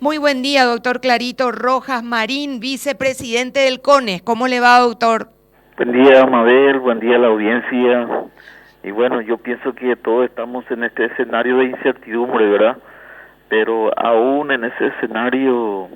Muy buen día, doctor Clarito Rojas Marín, vicepresidente del CONES. ¿Cómo le va, doctor? Buen día, Mabel, buen día a la audiencia. Y bueno, yo pienso que todos estamos en este escenario de incertidumbre, ¿verdad? Pero aún en ese escenario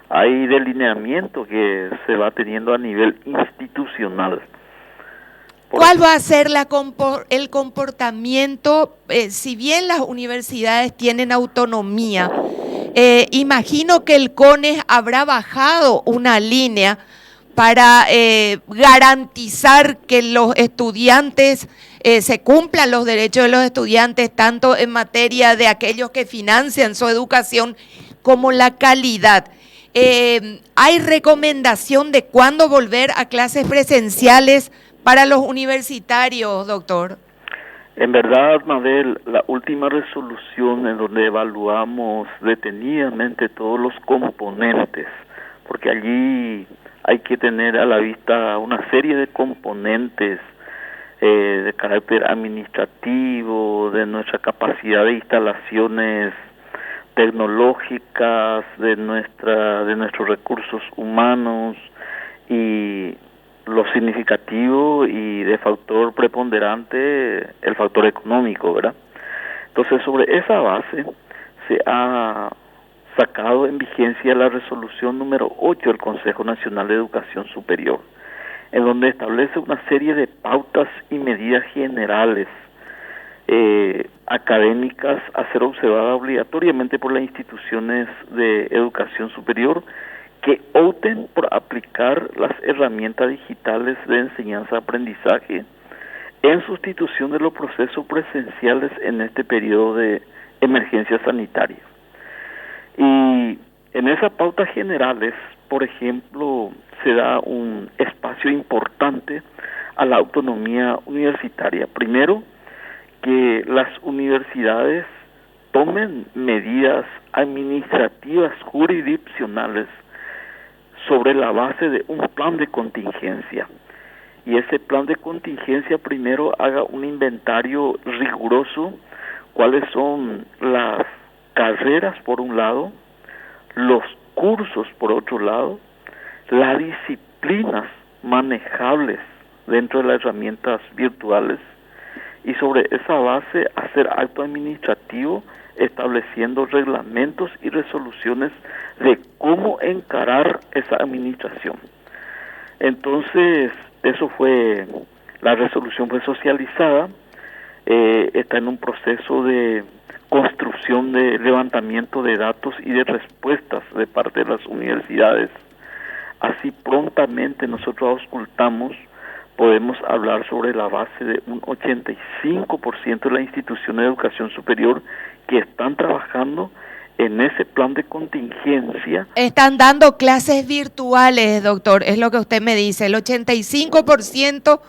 hay delineamiento que se va teniendo a nivel institucional. ¿Cuál va a ser el comportamiento, si bien las universidades tienen autonomía? Imagino que el CONES habrá bajado una línea para garantizar que los estudiantes se cumplan los derechos de los estudiantes, tanto en materia de aquellos que financian su educación como la calidad. ¿Hay recomendación de cuándo volver a clases presenciales para los universitarios, doctor? En verdad, Mabel, la última resolución en donde evaluamos detenidamente todos los componentes, porque allí hay que tener a la vista una serie de componentes de carácter administrativo, de nuestra capacidad de instalaciones tecnológicas, de nuestros recursos humanos y lo significativo y de factor preponderante el factor económico, ¿verdad? Entonces, sobre esa base se ha sacado en vigencia la resolución número 8 del Consejo Nacional de Educación Superior, en donde establece una serie de pautas y medidas generales académicas a ser observadas obligatoriamente por las instituciones de educación superior que opten por aplicar las herramientas digitales de enseñanza-aprendizaje en sustitución de los procesos presenciales en este periodo de emergencia sanitaria. Y en esas pautas generales, por ejemplo, se da un espacio importante a la autonomía universitaria. Primero, que las universidades tomen medidas administrativas jurisdiccionales sobre la base de un plan de contingencia. Y ese plan de contingencia primero haga un inventario riguroso, cuáles son las carreras por un lado, los cursos por otro lado, las disciplinas manejables dentro de las herramientas virtuales, y sobre esa base hacer acto administrativo estableciendo reglamentos y resoluciones de cómo encarar esa administración. Entonces, la resolución fue socializada, está en un proceso de construcción de levantamiento de datos y de respuestas de parte de las universidades. Así prontamente nosotros auscultamos, podemos hablar sobre la base de un 85% de las instituciones de educación superior que están trabajando en ese plan de contingencia. Están dando clases virtuales, doctor, es lo que usted me dice. El 85%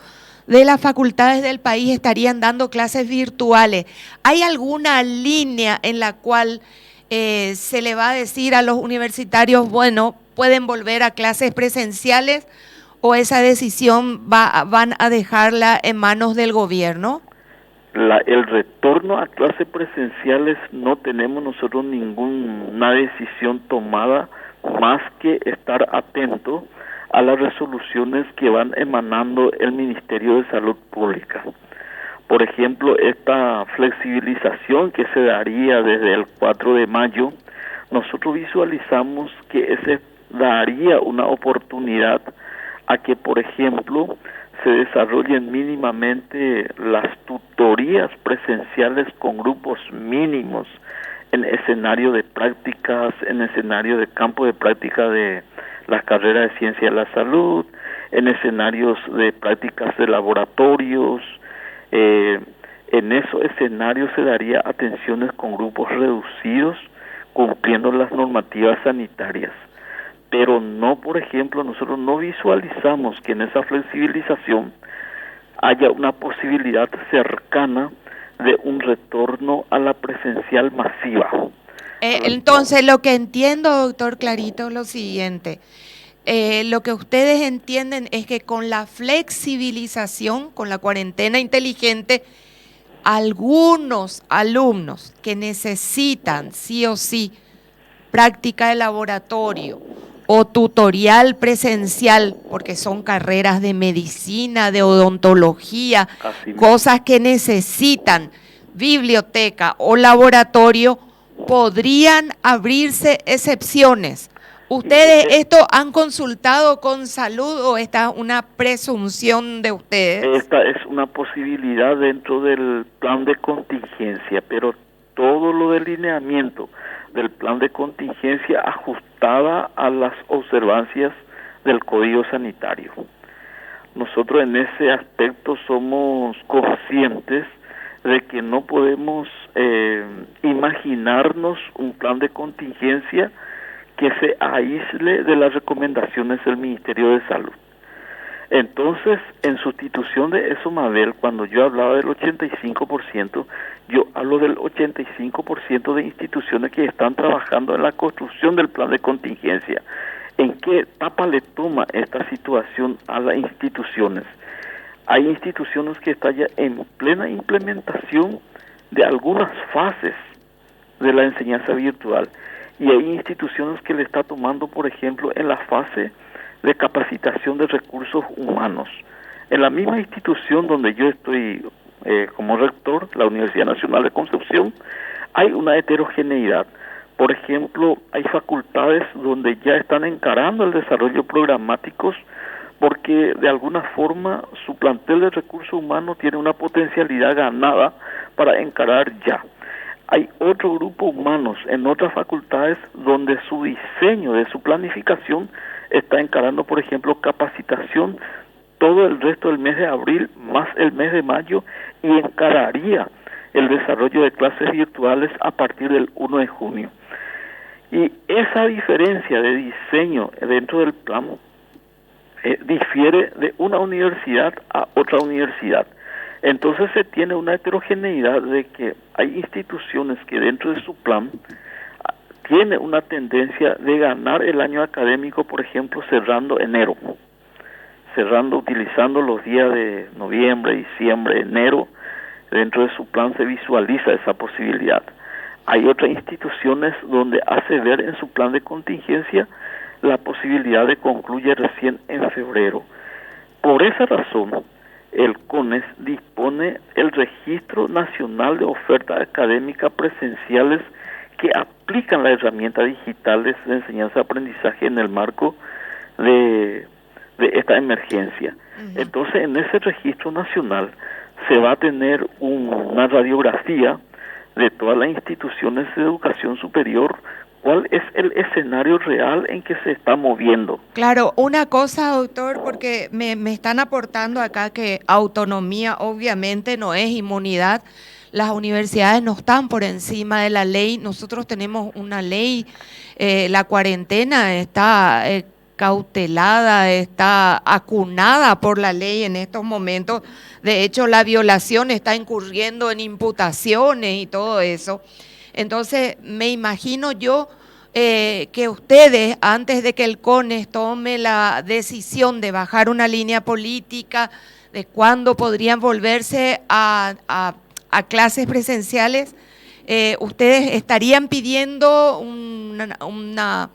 de las facultades del país estarían dando clases virtuales. ¿Hay alguna línea en la cual se le va a decir a los universitarios, bueno, pueden volver a clases presenciales, o esa decisión van a dejarla en manos del gobierno? El retorno a clases presenciales no tenemos nosotros ninguna decisión tomada más que estar atento a las resoluciones que van emanando el Ministerio de Salud Pública. Por ejemplo, esta flexibilización que se daría desde el 4 de mayo, nosotros visualizamos que se daría una oportunidad a que, por ejemplo, se desarrollen mínimamente las tutorías presenciales con grupos mínimos en escenario de prácticas, en escenario de campo de práctica de las carreras de ciencia de la salud, en escenarios de prácticas de laboratorios. En esos escenarios se daría atenciones con grupos reducidos, cumpliendo las normativas sanitarias. Pero no, por ejemplo, nosotros no visualizamos que en esa flexibilización haya una posibilidad cercana de un retorno a la presencial masiva. Entonces, lo que entiendo, doctor Clarito, es lo siguiente. Lo que ustedes entienden es que con la flexibilización, con la cuarentena inteligente, algunos alumnos que necesitan sí o sí práctica de laboratorio o tutorial presencial, porque son carreras de medicina, de odontología, cosas que necesitan biblioteca o laboratorio, podrían abrirse excepciones. ¿Ustedes esto han consultado con salud o esta es una presunción de ustedes? Esta es una posibilidad dentro del plan de contingencia, pero todo lo del lineamiento del plan de contingencia ajustada a las observancias del Código Sanitario. Nosotros en ese aspecto somos conscientes de que no podemos imaginarnos un plan de contingencia que se aísle de las recomendaciones del Ministerio de Salud. Entonces, en sustitución de eso, Mabel, cuando yo hablaba del 85%, yo hablo del 85% de instituciones que están trabajando en la construcción del plan de contingencia. ¿En qué etapa le toma esta situación a las instituciones? Hay instituciones que están ya en plena implementación de algunas fases de la enseñanza virtual y hay instituciones que le está tomando, por ejemplo, en la fase de capacitación de recursos humanos. En la misma institución donde yo estoy como rector, la Universidad Nacional de Concepción, hay una heterogeneidad. Por ejemplo, hay facultades donde ya están encarando el desarrollo programáticos porque de alguna forma su plantel de recursos humanos tiene una potencialidad ganada para encarar ya. Hay otro grupo humanos en otras facultades donde su diseño de su planificación está encarando, por ejemplo, capacitación todo el resto del mes de abril más el mes de mayo y encararía el desarrollo de clases virtuales a partir del 1 de junio. Y esa diferencia de diseño dentro del plan difiere de una universidad a otra universidad. Entonces se tiene una heterogeneidad de que hay instituciones que dentro de su plan tiene una tendencia de ganar el año académico, por ejemplo, cerrando enero, utilizando los días de noviembre, diciembre, enero, dentro de su plan se visualiza esa posibilidad. Hay otras instituciones donde hace ver en su plan de contingencia la posibilidad de concluir recién en febrero. Por esa razón, el CONES dispone el Registro Nacional de Ofertas Académicas Presenciales que aplican las herramientas digitales de enseñanza-aprendizaje en el marco de esta emergencia. Entonces, en ese registro nacional se va a tener una radiografía de todas las instituciones de educación superior, cuál es el escenario real en que se está moviendo. Claro, una cosa, doctor, porque me están aportando acá que autonomía obviamente no es inmunidad. Las universidades no están por encima de la ley. Nosotros tenemos una ley, la cuarentena está cautelada, está acunada por la ley en estos momentos. De hecho, la violación está incurriendo en imputaciones y todo eso. Entonces, me imagino yo que ustedes, antes de que el CONES tome la decisión de bajar una línea política, de cuándo podrían volverse a clases presenciales, ustedes estarían pidiendo una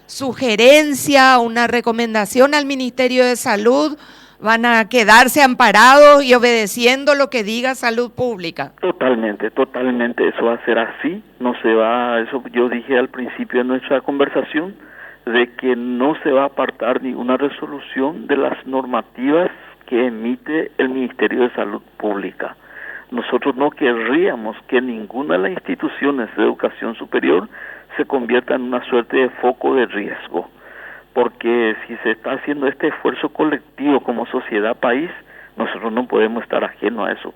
sugerencia, una recomendación al Ministerio de Salud. ¿Van a quedarse amparados y obedeciendo lo que diga Salud Pública? Totalmente, eso va a ser así, no se va, eso yo dije al principio de nuestra conversación, de que no se va a apartar ninguna resolución de las normativas que emite el Ministerio de Salud Pública. Nosotros no querríamos que ninguna de las instituciones de educación superior se convierta en una suerte de foco de riesgo, porque si se está haciendo este esfuerzo colectivo como sociedad país, nosotros no podemos estar ajenos a eso.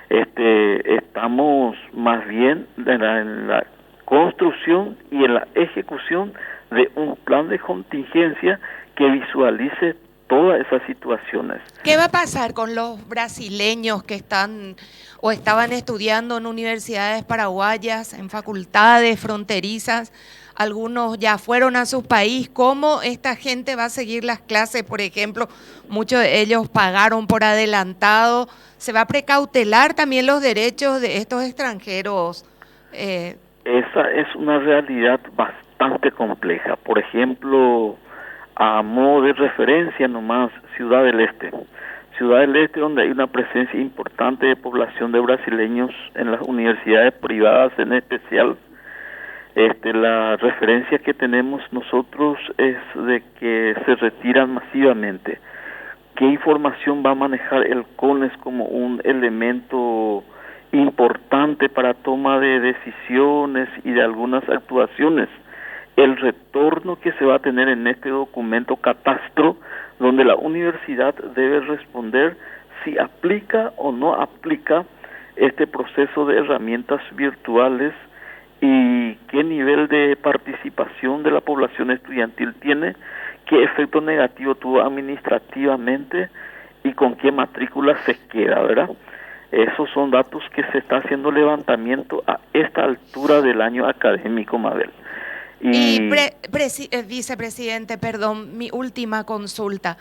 Estamos más bien en la construcción y en la ejecución de un plan de contingencia que visualice todas esas situaciones. ¿Qué va a pasar con los brasileños que están o estaban estudiando en universidades paraguayas, en facultades fronterizas? Algunos ya fueron a su país. ¿Cómo esta gente va a seguir las clases? Por ejemplo, muchos de ellos pagaron por adelantado. ¿Se va a precautelar también los derechos de estos extranjeros? Esa es una realidad bastante bastante compleja. Por ejemplo, a modo de referencia nomás, Ciudad del Este. Ciudad del Este, donde hay una presencia importante de población de brasileños en las universidades privadas en especial. La referencia que tenemos nosotros es de que se retiran masivamente. ¿Qué información va a manejar el CONES como un elemento importante para toma de decisiones y de algunas actuaciones? El retorno que se va a tener en este documento catastro, donde la universidad debe responder si aplica o no aplica este proceso de herramientas virtuales y qué nivel de participación de la población estudiantil tiene, qué efecto negativo tuvo administrativamente y con qué matrícula se queda, ¿verdad? Esos son datos que se está haciendo levantamiento a esta altura del año académico, Mabel. Y vicepresidente, perdón, mi última consulta.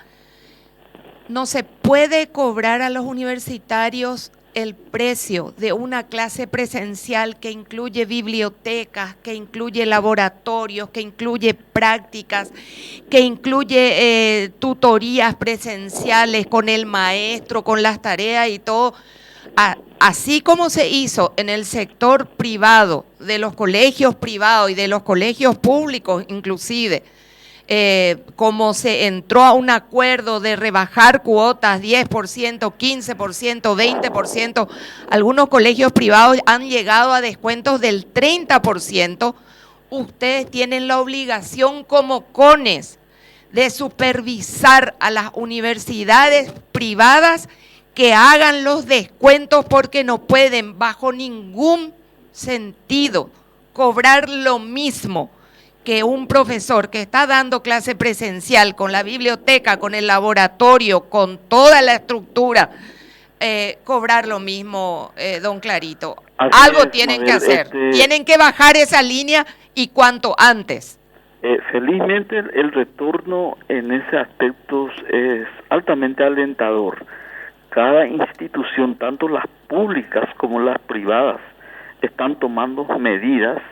¿No se puede cobrar a los universitarios el precio de una clase presencial que incluye bibliotecas, que incluye laboratorios, que incluye prácticas, que incluye tutorías presenciales con el maestro, con las tareas y todo? Así como se hizo en el sector privado, de los colegios privados y de los colegios públicos inclusive, como se entró a un acuerdo de rebajar cuotas 10%, 15%, 20%, algunos colegios privados han llegado a descuentos del 30%, ustedes tienen la obligación como CONES de supervisar a las universidades privadas que hagan los descuentos, porque no pueden bajo ningún sentido cobrar lo mismo que un profesor que está dando clase presencial con la biblioteca, con el laboratorio, con toda la estructura, cobrar lo mismo, don Clarito. Algo tienen que hacer, tienen que bajar esa línea y cuanto antes. Felizmente el retorno en ese aspecto es altamente alentador. Cada institución, tanto las públicas como las privadas, están tomando medidas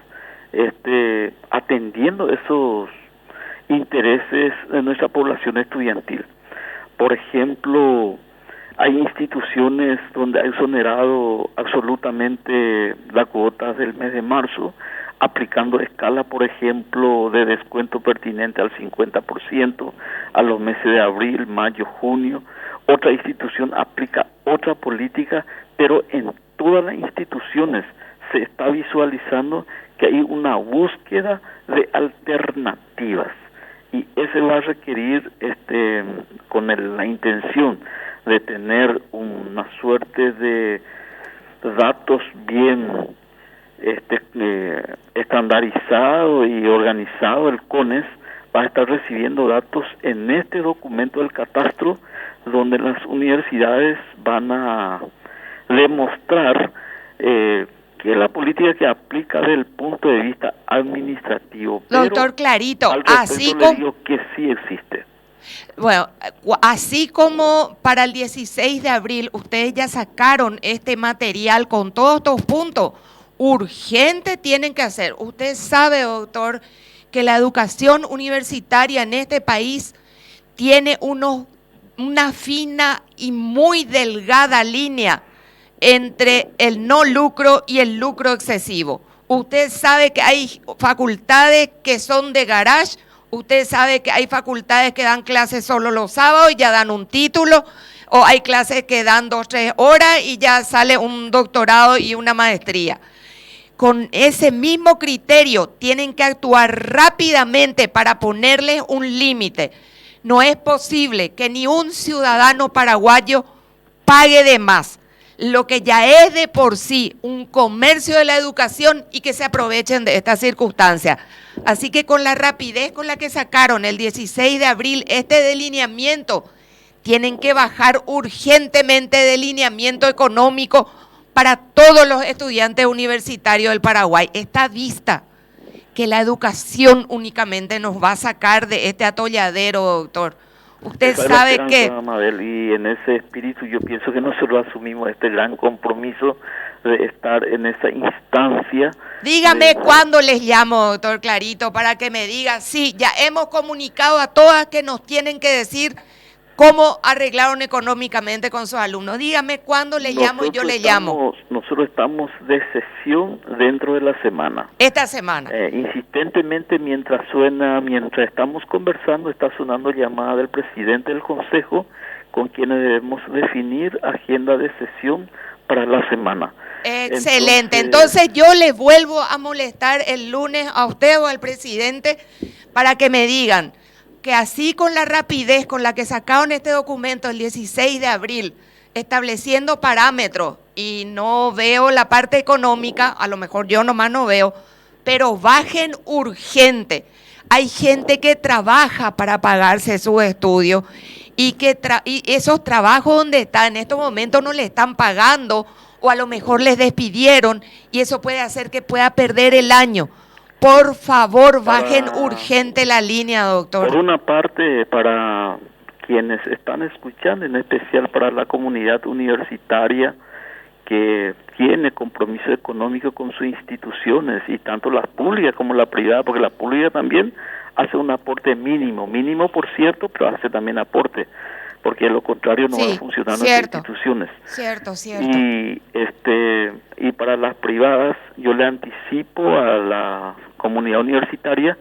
atendiendo esos intereses de nuestra población estudiantil. Por ejemplo, hay instituciones donde ha exonerado absolutamente la cuota del mes de marzo, aplicando escala, por ejemplo, de descuento pertinente al 50% a los meses de abril, mayo, junio. Otra institución aplica otra política, pero en todas las instituciones se está visualizando que hay una búsqueda de alternativas, y ese va a requerir con la intención de tener una suerte de datos bien estandarizado y organizado. El CONES va a estar recibiendo datos en este documento del catastro, donde las universidades van a demostrar que la política que aplica desde el punto de vista administrativo. Doctor Clarito, así como digo que sí existe. Bueno, así como para el 16 de abril ustedes ya sacaron este material con todos estos puntos, urgente tienen que hacer. Usted sabe, doctor, que la educación universitaria en este país tiene una fina y muy delgada línea entre el no lucro y el lucro excesivo. Usted sabe que hay facultades que son de garage, usted sabe que hay facultades que dan clases solo los sábados y ya dan un título, o hay clases que dan 2, 3 horas y ya sale un doctorado y una maestría. Con ese mismo criterio tienen que actuar rápidamente para ponerles un límite. No es posible que ni un ciudadano paraguayo pague de más lo que ya es de por sí un comercio de la educación y que se aprovechen de esta circunstancia. Así que con la rapidez con la que sacaron el 16 de abril este delineamiento, tienen que bajar urgentemente delineamiento económico para todos los estudiantes universitarios del Paraguay. Está vista que la educación únicamente nos va a sacar de este atolladero, doctor. Usted sabe que... Mabel, y en ese espíritu yo pienso que nosotros asumimos este gran compromiso de estar en esa instancia. Dígame cuándo les llamo, doctor Clarito, para que me diga, sí, ya hemos comunicado a todas que nos tienen que decir cómo arreglaron económicamente con sus alumnos. Dígame cuándo les llamo y yo les llamo. Nosotros estamos de sesión dentro de la semana. Esta semana. Insistentemente mientras estamos conversando, está sonando llamada del presidente del Consejo, con quienes debemos definir agenda de sesión para la semana. Excelente. Entonces yo les vuelvo a molestar el lunes a usted o al presidente para que me digan que así con la rapidez con la que sacaron este documento el 16 de abril, estableciendo parámetros, y no veo la parte económica, a lo mejor yo nomás no veo, pero bajen urgente. Hay gente que trabaja para pagarse sus estudios y esos trabajos donde están en estos momentos no le están pagando, o a lo mejor les despidieron y eso puede hacer que pueda perder el año. Por favor, bajen urgente la línea, doctor. Por una parte, para quienes están escuchando, en especial para la comunidad universitaria que tiene compromiso económico con sus instituciones, y tanto las públicas como la privada, porque la pública también hace un aporte mínimo por cierto, pero hace también aporte, porque de lo contrario no va a funcionar nuestras instituciones. Cierto. Y para las privadas, yo le anticipo a la comunidad universitaria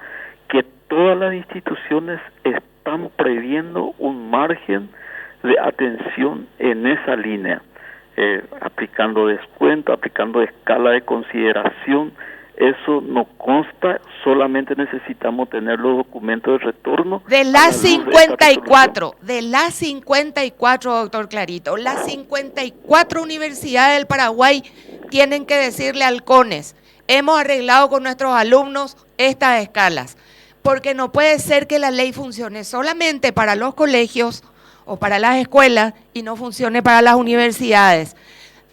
que todas las instituciones están previendo un margen de atención en esa línea, aplicando descuento, aplicando escala de consideración. Eso no consta, solamente necesitamos tener los documentos de retorno. De las 54, doctor Clarito, las 54 universidades del Paraguay tienen que decirle al CONES, hemos arreglado con nuestros alumnos estas escalas, porque no puede ser que la ley funcione solamente para los colegios o para las escuelas y no funcione para las universidades.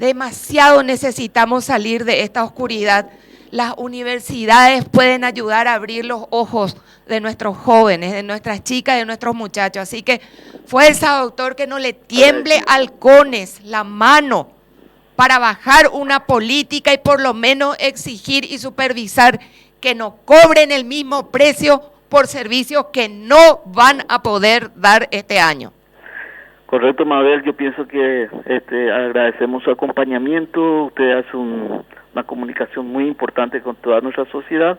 Demasiado necesitamos salir de esta oscuridad. Las universidades pueden ayudar a abrir los ojos de nuestros jóvenes, de nuestras chicas, de nuestros muchachos. Así que fuerza, doctor, que no le tiemble al CONES la mano para bajar una política y por lo menos exigir y supervisar que no cobren el mismo precio por servicios que no van a poder dar este año. Correcto, Mabel, yo pienso que agradecemos su acompañamiento. Usted hace una comunicación muy importante con toda nuestra sociedad.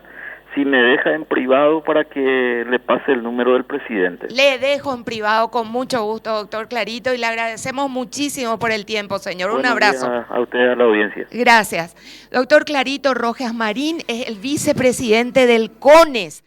Si me deja en privado para que le pase el número del presidente. Le dejo en privado con mucho gusto, doctor Clarito, y le agradecemos muchísimo por el tiempo, señor. Un abrazo. A usted, a la audiencia. Gracias. Doctor Clarito Rojas Marín es el vicepresidente del CONES.